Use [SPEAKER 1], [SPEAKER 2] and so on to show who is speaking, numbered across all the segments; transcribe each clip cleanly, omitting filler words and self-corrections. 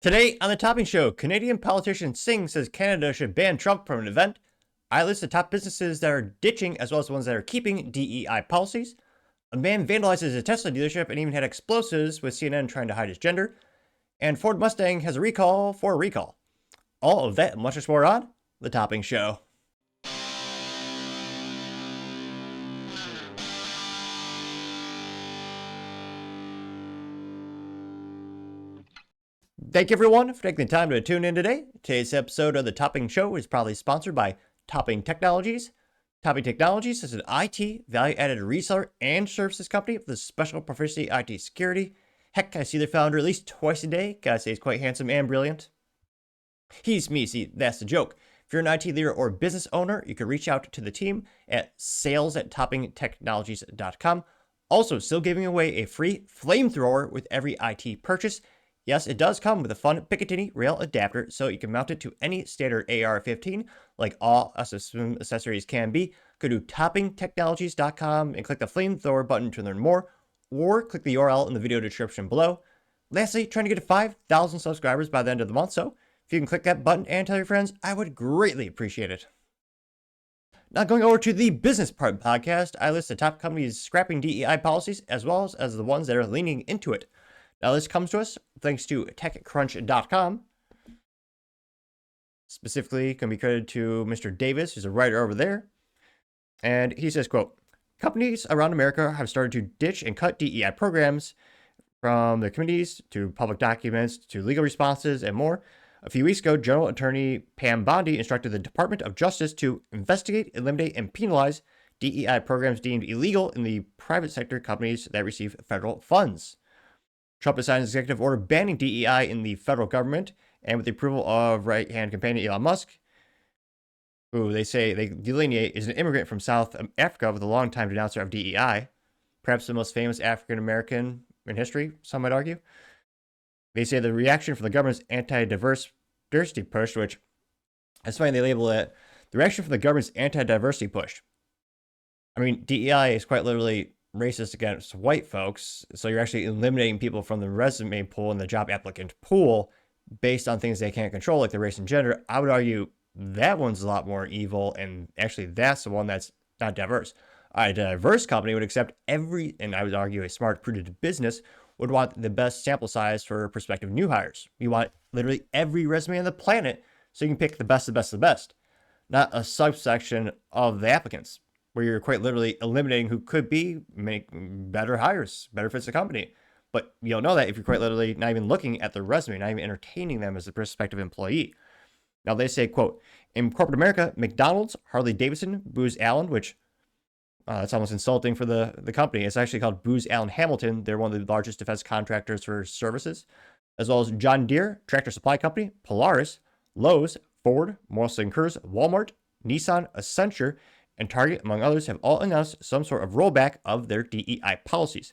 [SPEAKER 1] Today on the Topping Show, Canadian politician Singh says Canada should ban Trump from an event. I list the top businesses that are ditching as well as the ones that are keeping DEI policies. A man vandalizes a Tesla dealership and even had explosives with CNN trying to hide his gender. And Ford Mustang has a recall for a recall. All of that and much more on the Topping Show. Thank you everyone for taking the time to tune in today. Today's episode of the Topping Show is proudly sponsored by Topping Technologies. Topping Technologies is an IT value-added reseller and services company with a special proficiency IT security. Heck, I see their founder at least twice a day. Gotta say he's quite handsome and brilliant. He's me, see, that's the joke. If you're an IT leader or business owner, you can reach out to the team at sales@toppingtechnologies.com. Also, still giving away a free Flamethrower with every IT purchase. Yes, it does come with a fun Picatinny rail adapter, so you can mount it to any standard AR-15, like all SSM accessories can be. Go to toppingtechnologies.com and click the Flamethrower button to learn more, or click the URL in the video description below. Lastly, trying to get to 5,000 subscribers by the end of the month, so if you can click that button and tell your friends, I would greatly appreciate it. Now going over to the business part of the podcast, I list the top companies scrapping DEI policies as well as the ones that are leaning into it. Now, this comes to us thanks to TechCrunch.com. Specifically, can be credited to Mr. Davis, who's a writer over there. And he says, quote, companies around America have started to ditch and cut DEI programs from their committees to public documents to legal responses and more. A few weeks ago, General Attorney Pam Bondi instructed the Department of Justice to investigate, eliminate, and penalize DEI programs deemed illegal in the private sector companies that receive federal funds. Trump has signed an executive order banning DEI in the federal government, and with the approval of right-hand companion Elon Musk, who they say they delineate is an immigrant from South Africa with a long-time denouncer of DEI, perhaps the most famous African-American in history, some might argue. They say the reaction from the government's anti-diversity push, which, that's funny they label it, the reaction from the government's anti-diversity push. I mean, DEI is quite literally racist against white folks, so you're actually eliminating people from the resume pool and the job applicant pool based on things they can't control, like their race and gender. I would argue that one's a lot more evil, and actually that's the one that's not diverse. A diverse company would accept every, and I would argue a smart, prudent business would want the best sample size for prospective new hires. You want literally every resume on the planet so you can pick the best, not a subsection of the applicants, where you're quite literally eliminating who could make better hires, better fits the company. But you don't know that if you're quite literally not even looking at their resume, not even entertaining them as a prospective employee. Now they say, quote, in corporate America, McDonald's, Harley Davidson, Booz Allen, which that's almost insulting for the company. It's actually called Booz Allen Hamilton. They're one of the largest defense contractors for services, as well as John Deere, Tractor Supply Company, Polaris, Lowe's, Ford, Morrison Kers, Walmart, Nissan, Accenture, and Target, among others, have all announced some sort of rollback of their DEI policies.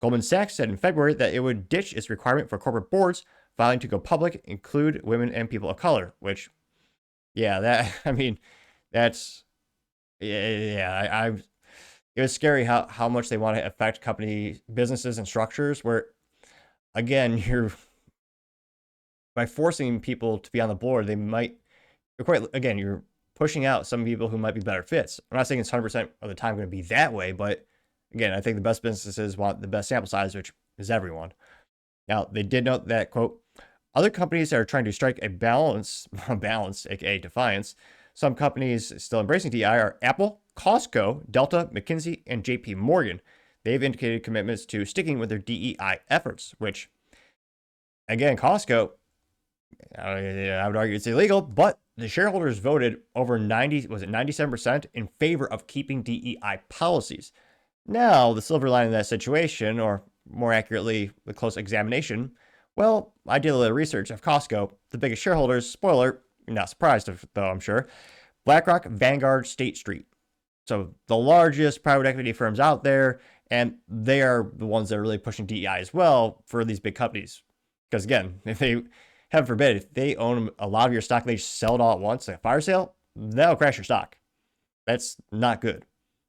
[SPEAKER 1] Goldman Sachs said in February that it would ditch its requirement for corporate boards filing to go public include women and people of color, which, yeah, it was scary how much they want to affect company businesses and structures where, again, by forcing people to be on the board, you're pushing out some people who might be better fits. I'm not saying it's 100% of the time going to be that way, but again, I think the best businesses want the best sample size, which is everyone. Now, they did note that, quote, other companies that are trying to strike a balance, aka defiance, some companies still embracing DEI are Apple, Costco, Delta, McKinsey, and JP Morgan. They've indicated commitments to sticking with their DEI efforts, which, again, Costco, I would argue it's illegal, but the shareholders voted over 97% in favor of keeping DEI policies. Now, the silver lining in that situation, or more accurately, the close examination, well, I did a little research of Costco, the biggest shareholders, spoiler, you're not surprised though, I'm sure, BlackRock, Vanguard, State Street. So the largest private equity firms out there, and they are the ones that are really pushing DEI as well for these big companies. Because again, if they, heaven forbid, if they own a lot of your stock, they sell it all at once, like a fire sale, that'll crash your stock. That's not good.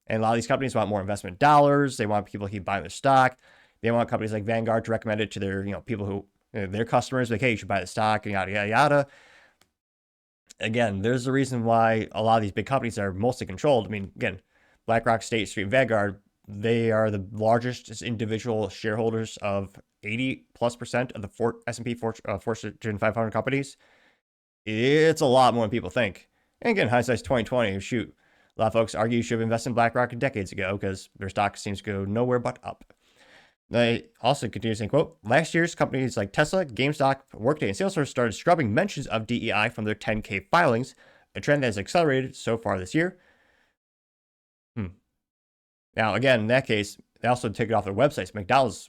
[SPEAKER 1] And a lot of these companies want more investment dollars. They want people to keep buying their stock. They want companies like Vanguard to recommend it to their people who their customers like, hey, you should buy the stock, and yada, yada, yada. Again, there's a reason why a lot of these big companies are mostly controlled. I mean, again, BlackRock, State Street, Vanguard, they are the largest individual shareholders of 80+% of the S&P Fortune 500 companies. It's a lot more than people think. And again, hindsight's 2020. Shoot, a lot of folks argue you should have invested in BlackRock decades ago because their stock seems to go nowhere but up. They also continue saying, quote, last year's companies like Tesla, GameStop, Workday, and Salesforce started scrubbing mentions of DEI from their 10K filings, a trend that has accelerated so far this year. Now, again, in that case, they also took it off their websites. McDonald's,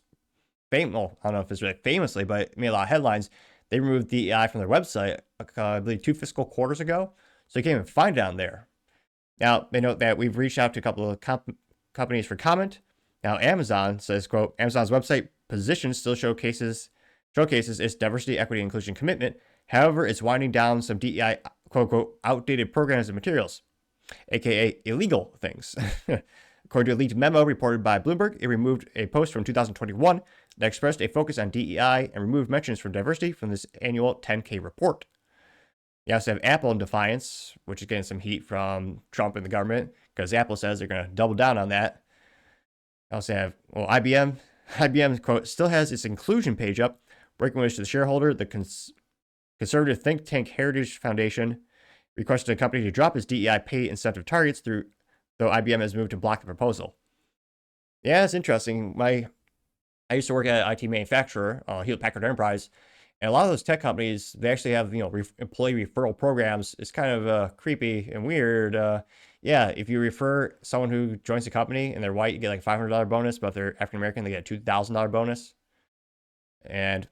[SPEAKER 1] I don't know if it's really famously, but it made a lot of headlines. They removed DEI from their website, I believe 2 fiscal quarters ago, so you can't even find it on there. Now, they note that we've reached out to a couple of companies for comment. Now, Amazon says, quote, Amazon's website position still showcases its diversity, equity, and inclusion commitment. However, it's winding down some DEI, quote, unquote, outdated programs and materials, aka illegal things. According to a leaked memo reported by Bloomberg, it removed a post from 2021 that expressed a focus on DEI and removed mentions for diversity from this annual 10K report. You also have Apple in defiance, which is getting some heat from Trump and the government, because Apple says they're going to double down on that. I also have, IBM. IBM, quote, still has its inclusion page up, breaking news to the shareholder. The conservative think tank Heritage Foundation requested a company to drop its DEI pay incentive targets though IBM has moved to block the proposal. Yeah, it's interesting. I used to work at an IT manufacturer, Hewlett Packard Enterprise, and a lot of those tech companies, they actually have, employee referral programs. It's kind of creepy and weird. Yeah, if you refer someone who joins the company and they're white, you get like a $500 bonus, but if they're African American, they get a $2,000 bonus. And,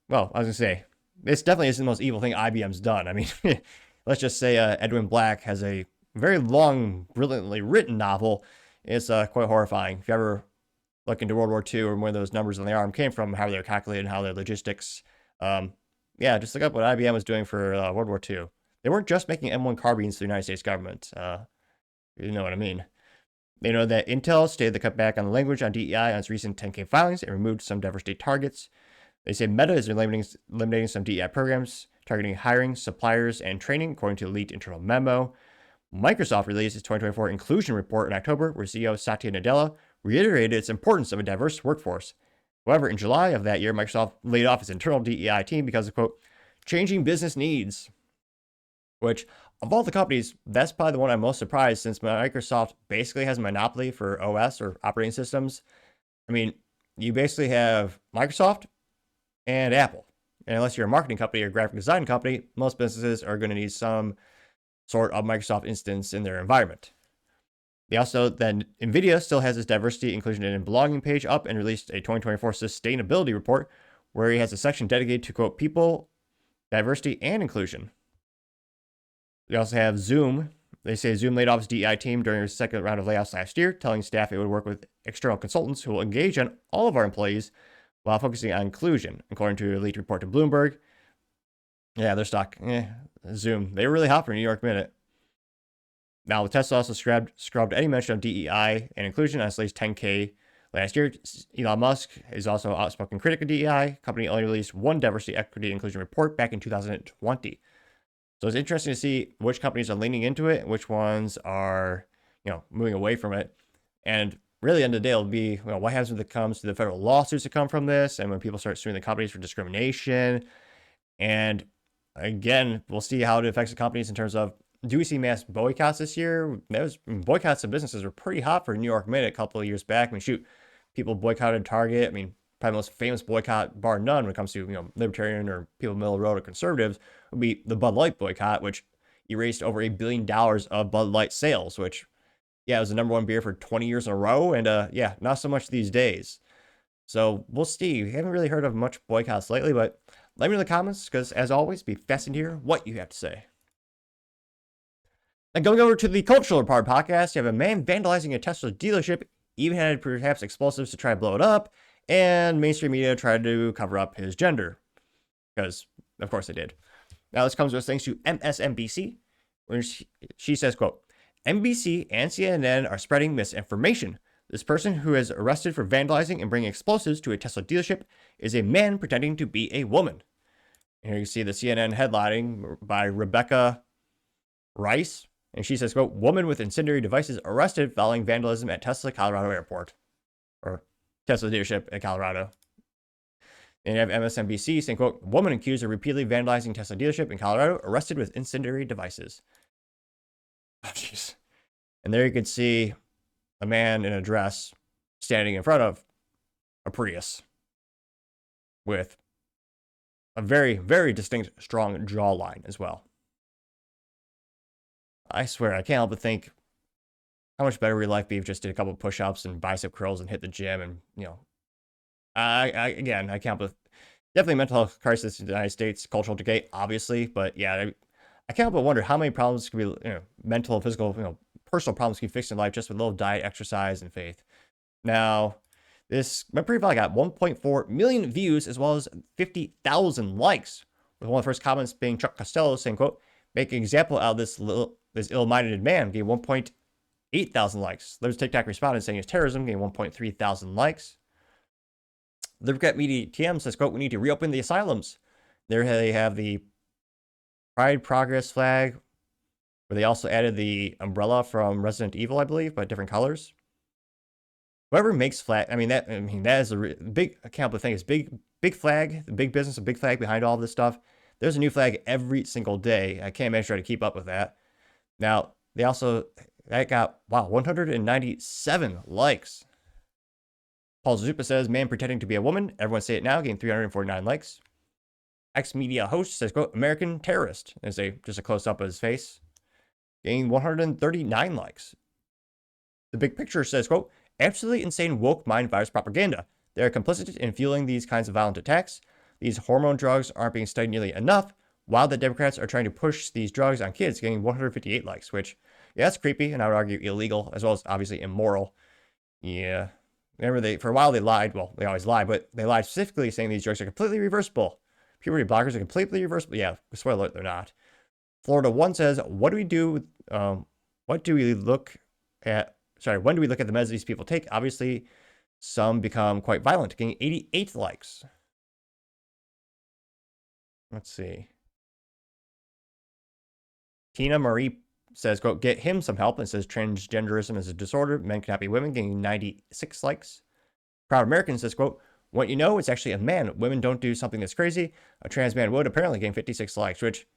[SPEAKER 1] well, I was going to say, this definitely isn't the most evil thing IBM's done. I mean, let's just say Edwin Black has a very long, brilliantly written novel. It's quite horrifying. If you ever look into World War II or where those numbers on the arm came from, how they're calculated, how their logistics. Yeah, just look up what IBM was doing for World War II. They weren't just making M1 carbines for the United States government. You know what I mean. They know that Intel stated they cut back on the language on DEI on its recent 10K filings and removed some diversity targets. They say Meta is eliminating some DEI programs, targeting hiring, suppliers, and training, according to a leaked internal memo. Microsoft released its 2024 inclusion report in October, where CEO Satya Nadella reiterated its importance of a diverse workforce. However, in July of that year, Microsoft laid off its internal DEI team because of, quote, changing business needs. Which, of all the companies, that's probably the one I'm most surprised, since Microsoft basically has a monopoly for OS or operating systems. I mean, you basically have Microsoft and Apple. And unless you're a marketing company or a graphic design company, most businesses are going to need some sort of Microsoft instance in their environment. They also, then NVIDIA still has its diversity, inclusion, and belonging page up and released a 2024 sustainability report where he has a section dedicated to, quote, people, diversity, and inclusion. We also have Zoom. They say Zoom laid off its DEI team during its second round of layoffs last year, telling staff it would work with external consultants who will engage on all of our employees while focusing on inclusion, according to a leaked report to Bloomberg. Yeah, their stock, Zoom. They were really hot for New York Minute. Now, Tesla also scrubbed any mention of DEI and inclusion on its latest 10K last year. Elon Musk is also an outspoken critic of DEI. Company only released one diversity, equity, and inclusion report back in 2020. So it's interesting to see which companies are leaning into it, which ones are, moving away from it. And really, at the end of the day, it'll be, what happens when it comes to the federal lawsuits that come from this, and when people start suing the companies for discrimination. And again, we'll see how it affects the companies in terms of, do we see mass boycotts this year? Boycotts of businesses were pretty hot for New York Minute a couple of years back. I mean, shoot, people boycotted Target. I mean, probably the most famous boycott, bar none, when it comes to, libertarian or people middle of the road or conservatives, would be the Bud Light boycott, which erased over $1 billion of Bud Light sales, which, it was the number one beer for 20 years in a row. And not so much these days. So we'll see. We haven't really heard of much boycotts lately, but let me know in the comments, because as always, be fascinated to hear what you have to say. Now, going over to the cultural part podcast, you have a man vandalizing a Tesla dealership, even had perhaps explosives to try to blow it up, and mainstream media tried to cover up his gender, because of course they did. Now, this comes with thanks to MSNBC, where she says, quote, NBC and CNN are spreading misinformation. This person who is arrested for vandalizing and bringing explosives to a Tesla dealership is a man pretending to be a woman. And here you see the CNN headlining by Rebecca Rice. And she says, quote, woman with incendiary devices arrested following vandalism at Tesla Colorado Airport. Or Tesla dealership at Colorado. And you have MSNBC saying, quote, woman accused of repeatedly vandalizing Tesla dealership in Colorado arrested with incendiary devices. Oh, jeez. And there you can see a man in a dress standing in front of a Prius with a very, very distinct, strong jawline as well. I swear, I can't help but think how much better would your life be if you just did a couple of push-ups and bicep curls and hit the gym and, you know, I can't help but definitely mental health crisis in the United States, cultural decay, obviously, but yeah, I can't help but wonder how many problems could be, you know, mental, physical, you know, personal problems can be fixed in life just with a little diet, exercise, and faith. Now, this my profile got 1.4 million views as well as 50,000 likes, with one of the first comments being Chuck Costello saying, quote, make an example out of this ill-minded man, gave 1.8 thousand likes. There's TikTok responded saying it's terrorism, gave 1.3 thousand likes. The Democrat Media TM says, quote, we need to reopen the asylums. There they have the Pride Progress flag, where they also added the umbrella from Resident Evil, I believe, but different colors. Whoever makes flag, that is a big account. The thing is big flag, the big business, a big flag behind all of this stuff. There's a new flag every single day. I can't imagine trying to keep up with that. Now, they also, that got, 197 likes. Paul Zupa says, man pretending to be a woman. Everyone say it now, getting 349 likes. X-Media host says, quote, American terrorist. There's just a close-up of his face. Getting 139 likes. The big picture says, quote, absolutely insane woke mind virus propaganda. They are complicit in fueling these kinds of violent attacks. These hormone drugs aren't being studied nearly enough, while the Democrats are trying to push these drugs on kids, getting 158 likes, which, yeah, that's creepy, and I would argue illegal, as well as obviously immoral. Yeah. Remember, for a while they lied. Well, they always lie, but they lied specifically saying these drugs are completely reversible. Puberty blockers are completely reversible. Yeah, spoiler alert, they're not. Florida 1 says, when do we look at the measures these people take? Obviously, some become quite violent, getting 88 likes. Let's see. Tina Marie says, quote, get him some help, and says transgenderism is a disorder. Men cannot be women, getting 96 likes. Proud American says, quote, what you know, it's actually a man. Women don't do something that's crazy. A trans man would, apparently getting 56 likes, which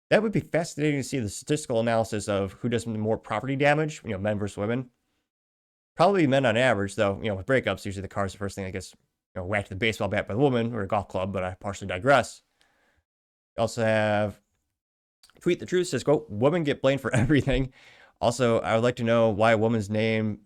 [SPEAKER 1] that would be fascinating to see the statistical analysis of who does more property damage, men versus women. Probably men on average, though, with breakups, usually the car is the first thing that gets, whacked with a baseball bat by the woman or a golf club, but I partially digress. We also have Tweet the Truth says, quote, women get blamed for everything. Also, I would like to know why woman is named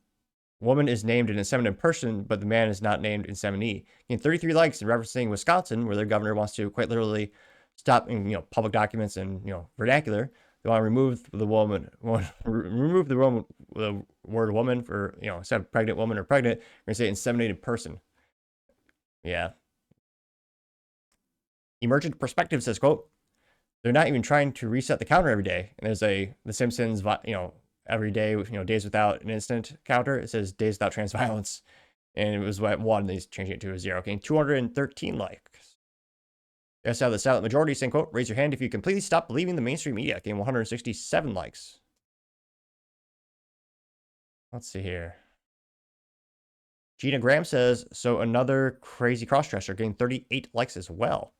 [SPEAKER 1] an inseminate person, but the man is not named inseminee. Getting 33 likes in referencing Wisconsin, where their governor wants to quite literally stop, public documents and, vernacular. They want to remove the word woman for, instead of pregnant woman or pregnant, we're going to say inseminated person. Yeah. Emergent Perspective says, quote, they're not even trying to reset the counter every day. And there's The Simpsons, every day, days without an incident counter. It says days without trans violence. And it was at 1, they're changing it to a 0. Okay, 213 likes. Yes, the silent majority saying, quote, raise your hand if you completely stop believing the mainstream media. Getting 167 likes. Let's see here. Gina Graham says, so another crazy crossdresser, getting 38 likes as well.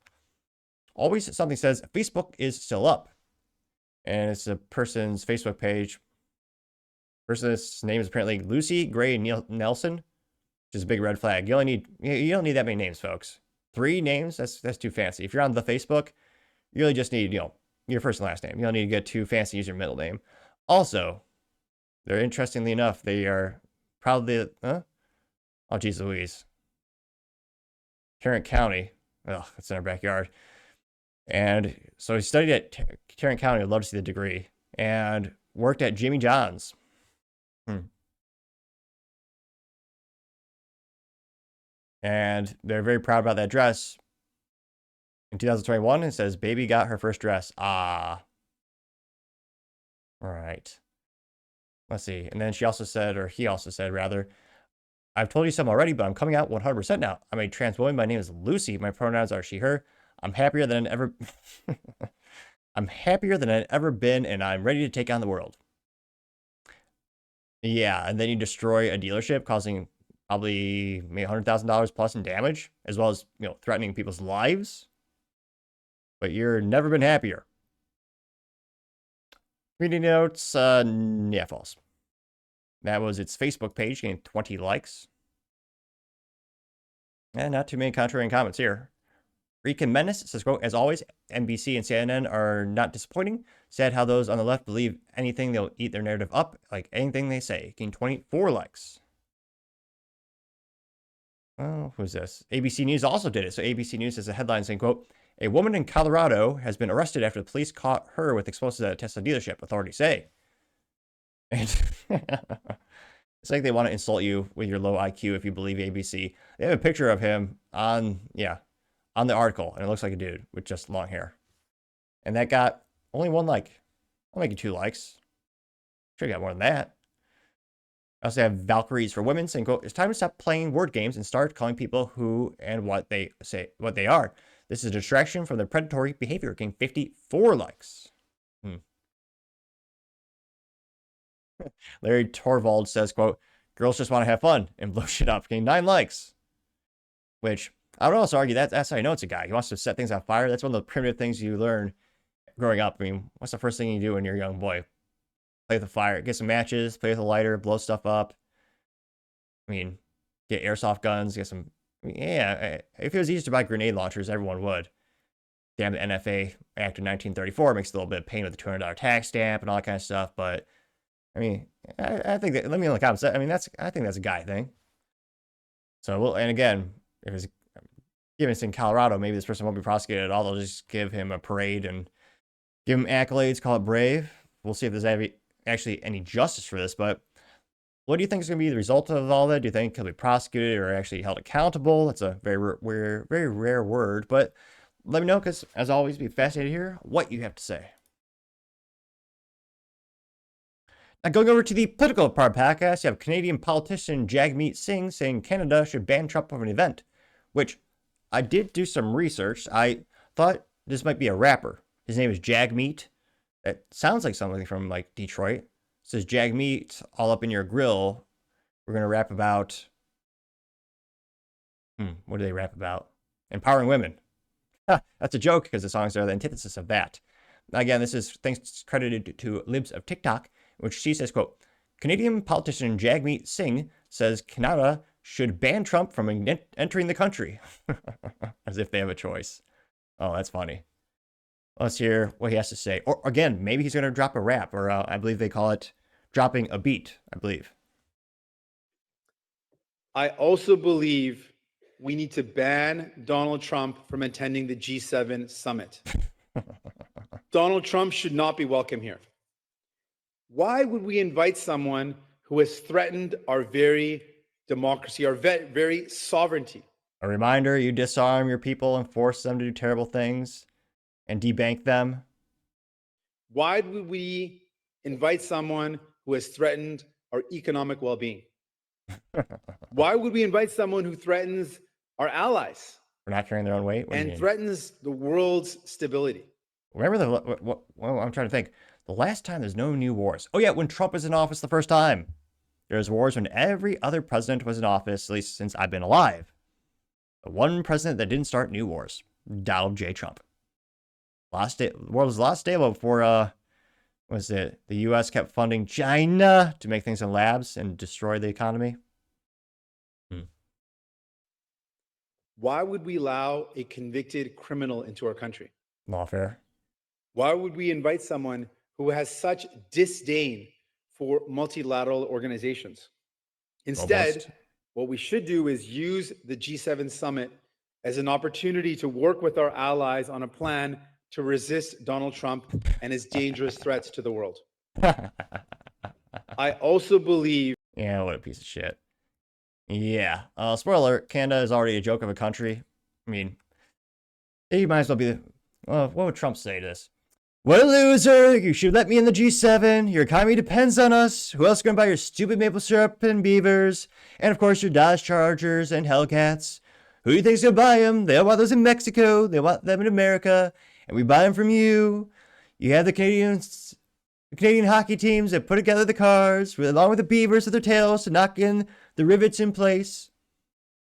[SPEAKER 1] Always something says, Facebook is still up. And it's a person's Facebook page. Person's name is apparently Lucy Gray Nelson, which is a big red flag. You don't need that many names, folks. 3 names, that's too fancy. If you're on the Facebook, you really just need, your first and last name. You don't need to get too fancy, use your middle name. Also, they're interestingly enough, they are probably, oh, geez Louise. Tarrant County. Oh, that's in our backyard. And so he studied at Tarrant County. I'd love to see the degree. And worked at Jimmy John's. And they're very proud about that dress. In 2021, it says, baby got her first dress. Ah. All right. Let's see. And then he also said, rather, I've told you some already, but I'm coming out 100% now. I'm a trans woman. My name is Lucy. My pronouns are she, her. I'm happier than I've ever. I'm happier than I've ever been, and I'm ready to take on the world. Yeah, and then you destroy a dealership, causing probably maybe $100,000 plus in damage, as well as threatening people's lives. But you're never been happier. Reading notes, yeah, false. That was its Facebook page, getting 20 likes. And not too many contrarian comments here. Rican Menace says, quote, as always, NBC and CNN are not disappointing. Sad how those on the left believe anything, they'll eat their narrative up, like anything they say. Getting 24 likes. Oh, who's this? ABC News also did it. So ABC News has a headline saying, quote, a woman in Colorado has been arrested after the police caught her with explosives at a Tesla dealership, authorities say. And it's like they want to insult you with your low IQ if you believe ABC. They have a picture of him on the article, and it looks like a dude with just long hair. And that got only 1 like. I'll make it 2 likes. Should have got more than that. I also have Valkyries for Women saying, quote, it's time to stop playing word games and start calling people who and what they are. This is a distraction from their predatory behavior, getting 54 likes. Larry Torvald says, quote, girls just want to have fun and blow shit up, getting 9 likes. Which I would also argue that's how I know it's a guy. He wants to set things on fire. That's one of the primitive things you learn growing up. I mean, what's the first thing you do when you're a young boy? Play with the fire, get some matches, play with a lighter, blow stuff up. I mean, get airsoft guns, get some. Yeah, if it was easy to buy grenade launchers, everyone would. Damn, the NFA Act of 1934 makes a little bit of pain with the $200 tax stamp and all that kind of stuff. But I mean, I think that, let me know in the comments. I mean, I think that's a guy thing. So, well, and again, if it's given it's in Colorado, maybe this person won't be prosecuted at all. They'll just give him a parade and give him accolades, call it brave. We'll see if there's actually any justice for this. But what do you think is going to be the result of all that? Do you think he'll be prosecuted or actually held accountable? That's a very rare word. But let me know, because as always, be fascinated to hear what you have to say. Now, going over to the political part of the podcast, you have Canadian politician Jagmeet Singh saying Canada should ban Trump from an event, which I did do some research. I thought this might be a rapper. His name is Jagmeet. It sounds like something from like Detroit. It says Jagmeet, all up in your grill. We're going to rap about, what do they rap about? Empowering women. That's a joke because the songs are the antithesis of that. Again, this is thanks credited to Libs of TikTok, which she says, quote, Canadian politician Jagmeet Singh says Canada should ban Trump from entering the country. As if they have a choice. Oh, that's funny. Let's hear what he has to say. Or again, maybe he's going to drop a rap, or I believe they call it dropping a beat, I believe.
[SPEAKER 2] I also believe we need to ban Donald Trump from attending the G7 summit. Donald Trump should not be welcome here. Why would we invite someone who has threatened our very democracy, our very sovereignty?
[SPEAKER 1] A reminder, you disarm your people and force them to do terrible things and debank them.
[SPEAKER 2] Why would we invite someone who has threatened our economic well-being? Why would we invite someone who threatens our allies?
[SPEAKER 1] For not carrying their own weight?
[SPEAKER 2] And threatens the world's stability.
[SPEAKER 1] Remember well, I'm trying to think. The last time there's no new wars. Oh yeah, when Trump was in office the first time. There's wars when every other president was in office, at least since I've been alive. The one president that didn't start new wars. Donald J. Trump. The world was a lot stable before, the U.S. kept funding China to make things in labs and destroy the economy.
[SPEAKER 2] Why would we allow a convicted criminal into our country?
[SPEAKER 1] Lawfare.
[SPEAKER 2] Why would we invite someone who has such disdain for multilateral organizations? Instead, what we should do is use the G7 summit as an opportunity to work with our allies on a plan to resist Donald Trump and his dangerous threats to the world. I also believe...
[SPEAKER 1] Yeah, what a piece of shit. Yeah. Spoiler alert, Canada is already a joke of a country. I mean, he might as well be... Well, what would Trump say to this? What a loser! You should let me in the G7. Your economy depends on us. Who else is going to buy your stupid maple syrup and beavers? And of course, your Dodge Chargers and Hellcats. Who do you think's going to buy them? They don't want those in Mexico. They want them in America. And we buy them from you. You have the Canadian hockey teams that put together the cars, along with the beavers with their tails to knock in the rivets in place.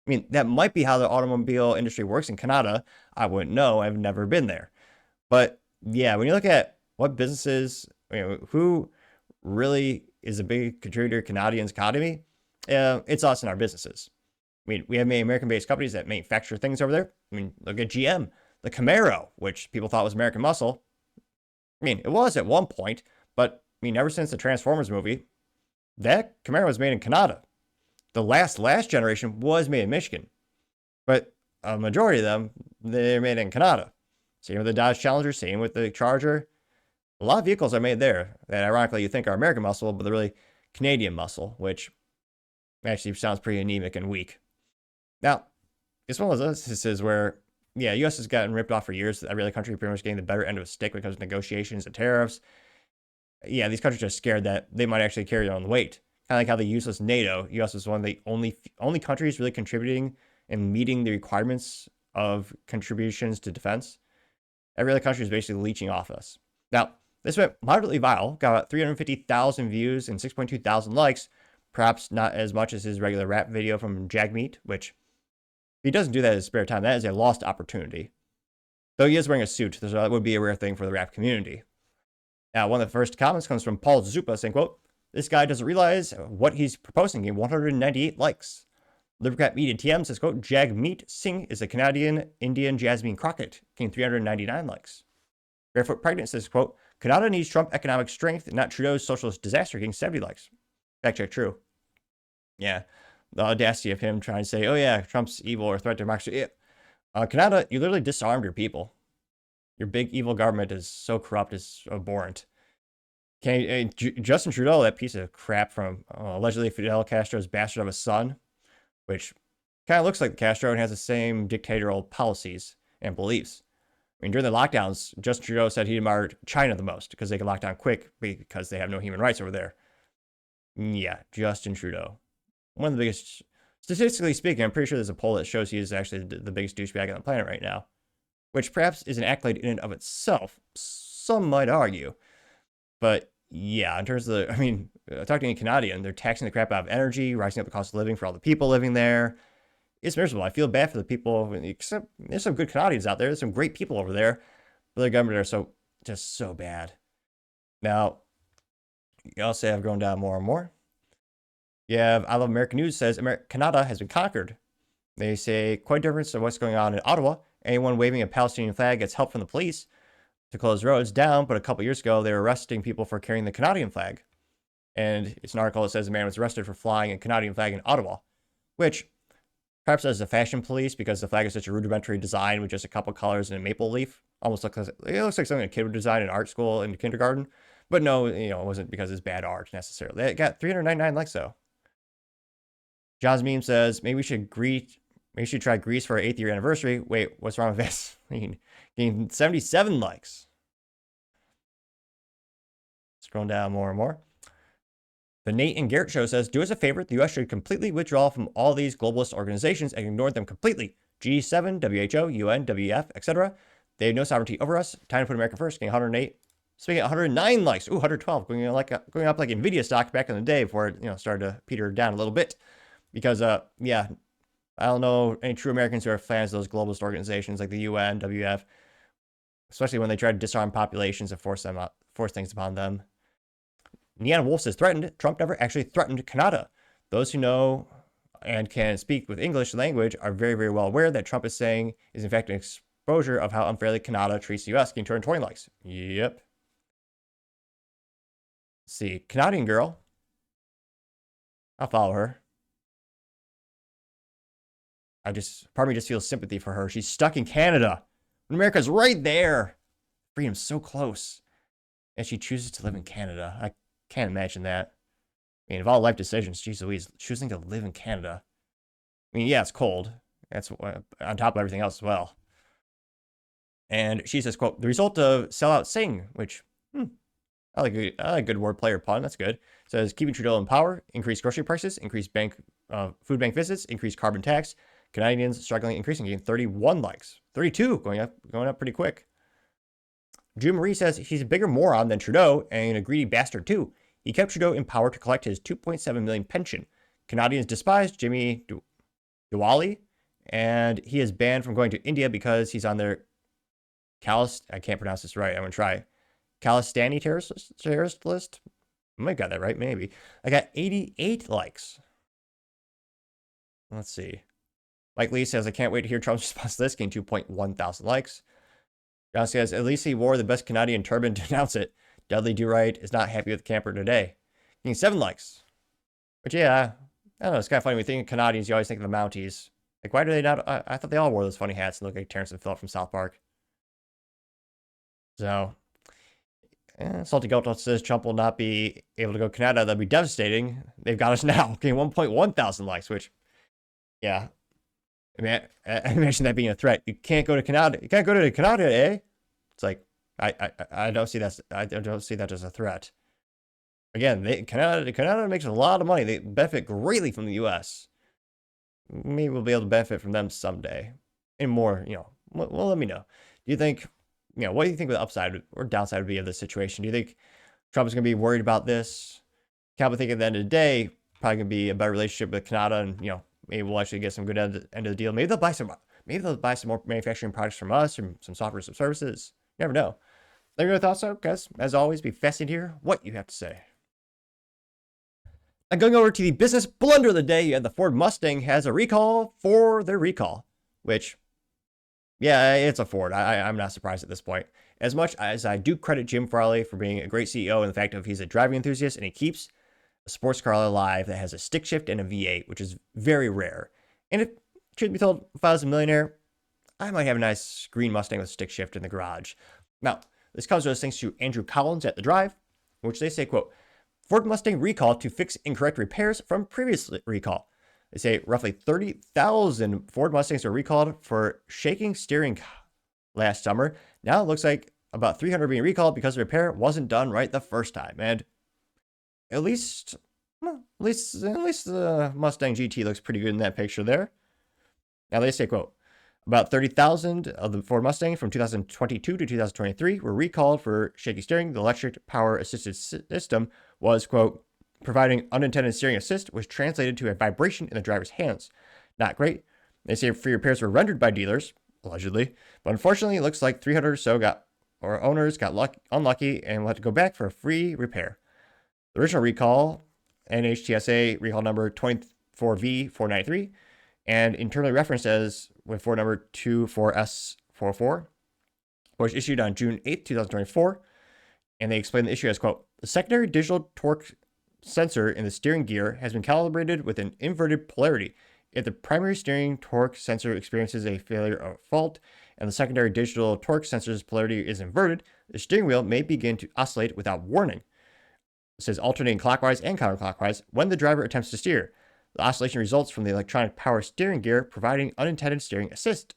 [SPEAKER 1] I mean, that might be how the automobile industry works in Canada. I wouldn't know. I've never been there. But yeah, when you look at what businesses, who really is a big contributor to Canadians' economy, it's us and our businesses. I mean, we have many American-based companies that manufacture things over there. I mean, look at GM, the Camaro, which people thought was American muscle. I mean, it was at one point, but I mean, ever since the Transformers movie, that Camaro was made in Canada. The last generation was made in Michigan, but a majority of them, they're made in Canada. Same with the Dodge Challenger, same with the Charger. A lot of vehicles are made there that ironically you think are American muscle, but they're really Canadian muscle, which actually sounds pretty anemic and weak. Now, it's one of those instances where, yeah, U.S. has gotten ripped off for years. Every other country pretty much getting the better end of a stick when it comes to negotiations and tariffs. Yeah, these countries are scared that they might actually carry their own weight. Kind of like how the useless NATO, U.S. was one of the only countries really contributing and meeting the requirements of contributions to defense. Every other country is basically leeching off us. Now, this went moderately viral, got about 350,000 views and 6.2 thousand likes, perhaps not as much as his regular rap video from Jagmeet, which, if he doesn't do that in his spare time, that is a lost opportunity. Though he is wearing a suit, so that would be a rare thing for the rap community. Now, one of the first comments comes from Paul Zupa saying, quote, "This guy doesn't realize what he's proposing," getting 198 likes. Libercat Media TM says, quote, "Jagmeet Singh is a Canadian Indian Jasmine Crockett," getting 399 likes. Barefoot Pregnant says, quote, "Canada needs Trump economic strength, not Trudeau's socialist disaster," getting 70 likes. Fact check true. Yeah, the audacity of him trying to say, oh yeah, Trump's evil or threat to democracy. Canada, you literally disarmed your people. Your big evil government is so corrupt, it's abhorrent. Justin Trudeau, that piece of crap from allegedly Fidel Castro's bastard of a son, which kind of looks like Castro and has the same dictatorial policies and beliefs. I mean, during the lockdowns, Justin Trudeau said he admired China the most because they could lock down quick because they have no human rights over there. Yeah, Justin Trudeau. One of the biggest, statistically speaking, I'm pretty sure there's a poll that shows he is actually the biggest douchebag on the planet right now, which perhaps is an accolade in and of itself, some might argue. But yeah, in terms of talking to any Canadian, they're taxing the crap out of energy, rising up the cost of living for all the people living there. It's miserable. I feel bad for the people, except there's some good Canadians out there. There's some great people over there, but their government are just so bad. Now, you also have grown down more and more. You have I Love American News says Canada has been conquered. They say quite different to what's going on in Ottawa. Anyone waving a Palestinian flag gets help from the police to close roads down, but a couple years ago, they were arresting people for carrying the Canadian flag. And it's an article that says a man was arrested for flying a Canadian flag in Ottawa, which perhaps as a fashion police because the flag is such a rudimentary design with just a couple colors and a maple leaf. Almost looks like something a kid would design in art school in kindergarten. But no, it wasn't because it's bad art necessarily. It got 399 likes though. John's Meme says, maybe we should try Greece for our 8th year anniversary. Wait, what's wrong with this? Getting 77 likes. Scrolling down more and more. The Nate and Garrett Show says, do us a favor, the US should completely withdraw from all these globalist organizations and ignore them completely. G7, WHO, UN, WEF, etc. They have no sovereignty over us. Time to put America first. Getting 108. Speaking of 109 likes. Ooh, 112. Going up like Nvidia stock back in the day before it started to peter down a little bit. Because, yeah, I don't know any true Americans who are fans of those globalist organizations like the UN, WF, especially when they try to disarm populations and force things upon them. Neon Wolf says, threatened. Trump never actually threatened Canada. Those who know and can speak with English language are very, very well aware that Trump is saying is in fact an exposure of how unfairly Canada treats the U.S. Getting 220 likes. Yep. Let's see. Canadian girl. I'll follow her. part of me just feels sympathy for her. She's stuck in Canada when America's right there. Freedom's so close. And she chooses to live in Canada. I can't imagine that. I mean, of all life decisions, geez Louise, choosing to live in Canada. I mean, yeah, it's cold. That's on top of everything else as well. And she says, quote, the result of sellout Singh, which I like a good wordplay or pun. That's good. It says keeping Trudeau in power, increase grocery prices, increase food bank visits, increase carbon tax. Canadians struggling, increasing, getting 31 likes, 32 going up pretty quick. Drew Marie says he's a bigger moron than Trudeau and a greedy bastard too. He kept Trudeau in power to collect his 2.7 million pension. Canadians despise Jimmy Diwali, and he is banned from going to India because he's on their I can't pronounce this right. I'm gonna try. Khalistani terrorist list. I might have got that right, maybe. I got 88 likes. Let's see. Mike Lee says, I can't wait to hear Trump's response to this, getting 2.1 thousand likes. John says, at least he wore the best Canadian turban to announce it. Dudley Do Right is not happy with Camper today. Getting 7 likes. But yeah, I don't know, it's kind of funny. When you think of Canadians, you always think of the Mounties. Like, why do they not? I thought they all wore those funny hats and look like Terrence and Phillip from South Park. So, Salty Goat says Trump will not be able to go to Canada. That'd be devastating. They've got us now, getting 1.1 thousand likes, which, yeah. I mean, I imagine that being a threat. You can't go to Canada. You can't go to Canada, eh? It's like, I don't see that. I don't see that as a threat. Again, Canada makes a lot of money. They benefit greatly from the U.S. Maybe we'll be able to benefit from them someday. And more, well, let me know. Do you think, what do you think the upside or downside would be of this situation? Do you think Trump's going to be worried about this? Can't think at the end of the day, probably going to be a better relationship with Canada, and maybe we'll actually get some good end of the deal. Maybe they'll buy some more manufacturing products from us, or some software, some services. You never know. Let me know your thoughts, though, guys. As always, be fascinated to hear what you have to say. And going over to the business blunder of the day, the Ford Mustang has a recall for their recall, which, yeah, it's a Ford. I'm not surprised at this point. As much as I do credit Jim Farley for being a great CEO and the fact that he's a driving enthusiast and he keeps a sports car alive that has a stick shift and a V8, which is very rare. And if truth be told, if I was a millionaire, I might have a nice green Mustang with stick shift in the garage. Now, this comes to us thanks to Andrew Collins at The Drive, in which they say, quote, Ford Mustang recall to fix incorrect repairs from previous recall. They say roughly 30,000 Ford Mustangs were recalled for shaking steering last summer. Now it looks like about 300 being recalled because the repair wasn't done right the first time. And at least the Mustang GT looks pretty good in that picture there. Now they say, quote, about 30,000 of the Ford Mustang from 2022 to 2023 were recalled for shaky steering. The electric power assisted system was, quote, providing unintended steering assist, was translated to a vibration in the driver's hands. Not great. They say free repairs were rendered by dealers, allegedly, but unfortunately it looks like 300 or so owners got unlucky and will have to go back for a free repair. The original recall, NHTSA recall number 24V493, and internally referenced as with Ford number 24S44, was issued on June 8, 2024, and they explain the issue as, quote, the secondary digital torque sensor in the steering gear has been calibrated with an inverted polarity. If the primary steering torque sensor experiences a failure or fault, and the secondary digital torque sensor's polarity is inverted, the steering wheel may begin to oscillate without warning. It says alternating clockwise and counterclockwise when the driver attempts to steer. The oscillation results from the electronic power steering gear providing unintended steering assist.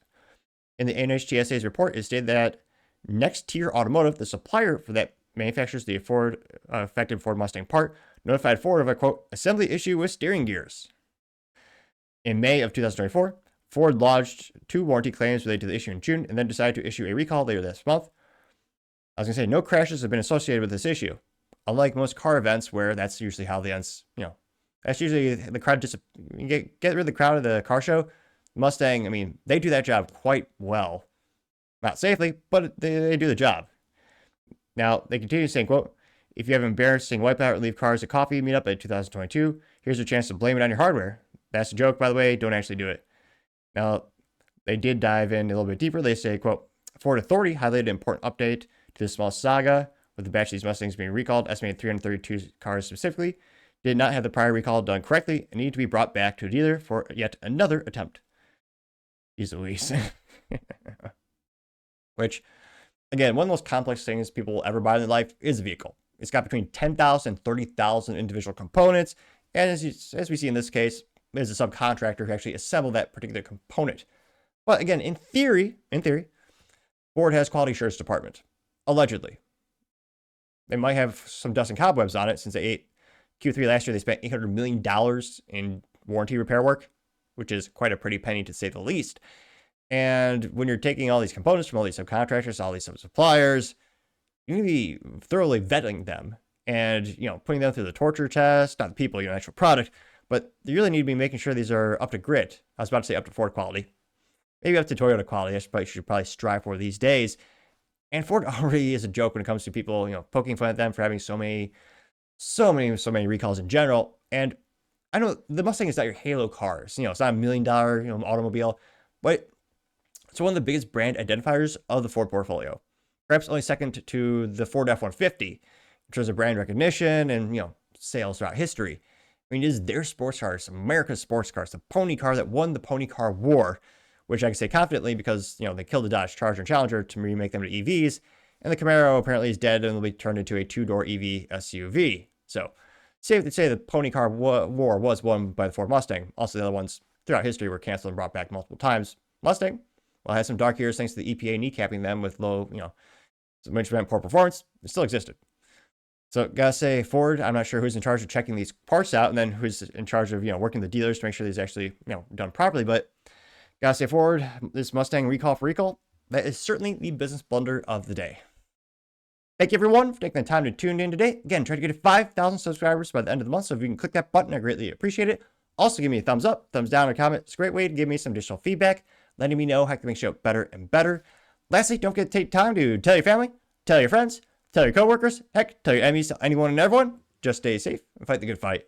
[SPEAKER 1] In the NHTSA's report, it stated that Next Tier Automotive, the supplier for that manufactures the affected Ford Mustang part, notified Ford of a, quote, assembly issue with steering gears. In May of 2024, Ford lodged 2 warranty claims related to the issue in June and then decided to issue a recall later this month. I was going to say, no crashes have been associated with this issue. Unlike most car events where that's usually how the ends, that's usually the crowd get rid of the crowd of the car show. Mustang, I mean, they do that job quite well. Not safely, but they do the job. Now, they continue saying, quote, if you have embarrassing wipeout or leave cars at coffee meetup at 2022, here's your chance to blame it on your hardware. That's a joke, by the way. Don't actually do it. Now, they did dive in a little bit deeper. They say, quote, Ford Authority highlighted an important update to the small saga with the batch of these Mustangs being recalled, estimated 332 cars specifically, did not have the prior recall done correctly and need to be brought back to a dealer for yet another attempt. Jeez Louise. Which, again, one of the most complex things people will ever buy in their life is a vehicle. It's got between 10,000 and 30,000 individual components, and as we see in this case, there's a subcontractor who actually assembled that particular component. But again, in theory, Ford has quality assurance department, allegedly. They might have some dust and cobwebs on it since Q3 last year, they spent $800 million in warranty repair work, which is quite a pretty penny to say the least. And when you're taking all these components from all these subcontractors, all these suppliers, you need to be thoroughly vetting them and, putting them through the torture test, not the people, actual product, but you really need to be making sure these are up to grit. I was about to say up to Ford quality. Maybe up to Toyota quality. That's what you should probably strive for these days. And Ford already is a joke when it comes to people, poking fun at them for having so many recalls in general. And I know the Mustang is not your halo cars. It's not $1 million, automobile, but it's one of the biggest brand identifiers of the Ford portfolio. Perhaps only second to the Ford F-150 in terms of brand recognition and, sales throughout history. I mean, it is their sports cars, America's sports cars, the pony car that won the pony car war, which I can say confidently because, they killed the Dodge Charger and Challenger to remake them to EVs. And the Camaro apparently is dead and will be turned into a two-door EV SUV. So, safe to say the pony car war was won by the Ford Mustang. Also, the other ones throughout history were canceled and brought back multiple times. Mustang, well, had some dark years thanks to the EPA kneecapping them with low, which meant poor performance. It still existed. So, gotta say, Ford, I'm not sure who's in charge of checking these parts out and then who's in charge of, working the dealers to make sure these actually, done properly. But gotta say, Ford, this Mustang recall for recall, that is certainly the business blunder of the day. Thank you, everyone, for taking the time to tune in today. Again, try to get to 5,000 subscribers by the end of the month. So if you can click that button, I greatly appreciate it. Also, give me a thumbs up, thumbs down, or comment. It's a great way to give me some additional feedback, letting me know how I can make the show better and better. Lastly, don't forget to take time to tell your family, tell your friends, tell your coworkers, heck, tell your enemies, tell anyone and everyone. Just stay safe and fight the good fight.